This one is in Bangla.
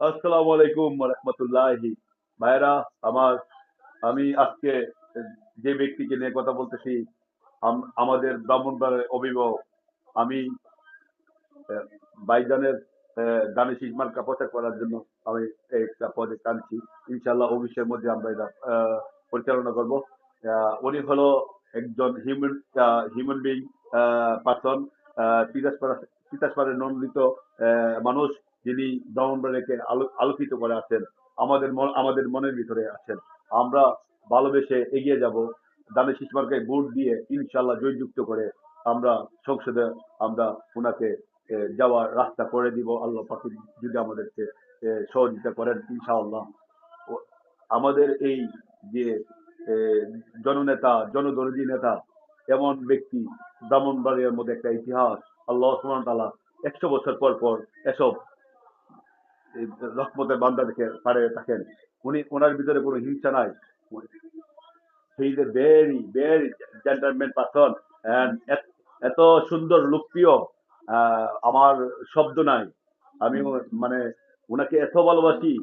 আসসালামু আলাইকুম রহমতুল্লাহি। ভাইরা আমার, আমি আজকে যে ব্যক্তিকে নিয়ে কথা বলতেছি, আমাদের ব্রাহ্মণবাড়িয়ার অভিভাবক। আমি আহ, ভাইজানের দানিশ মার্কা প্রচার করার জন্য আমি একটা প্রজেক্ট আনছি। ইনশাল্লাহ অফিসের মধ্যে আমরা এটা পরিচালনা করব। উনি হলো একজন হিউম্যান বিং পার্সন, তিতাসপাড়ের নন্দিত মানুষ, যিনি ব্রাহ্মণবাড়িয়াকে আলোকিত করে আছেন। আমাদের মনের ভিতরে আছেন। আমরা ভালোবেসে এগিয়ে যাব। দানিশ মার্কাকে ভোট দিয়ে ইনশাল্লাহ জয়যুক্ত করে আমরা সংসদে আমরা ওনাকে যাওয়ার রাস্তা করে দিব। আল্লাহ পাক যদি আমাদেরকে সহযোগিতা করেন ইনশাআল্লাহ। আমাদের এই যে এ, জননেতা, জনদরদি নেতা, এমন ব্যক্তি, ব্রাহ্মণবাড়িয়ার মধ্যে একটা ইতিহাস। আল্লাহ সুবহানাহু ওয়া তাআলা 100 বছর পর পর এসব রহমতের বান্দা দেখে পারে থাকেন। ওনার ভিতরে কোনো হিংসা নাই। He is a very very gentleman person. And এত সুন্দর লোকপ্রিয়, আমার শব্দ নাই। আমি মানে ওনাকে এত ভালোবাসি।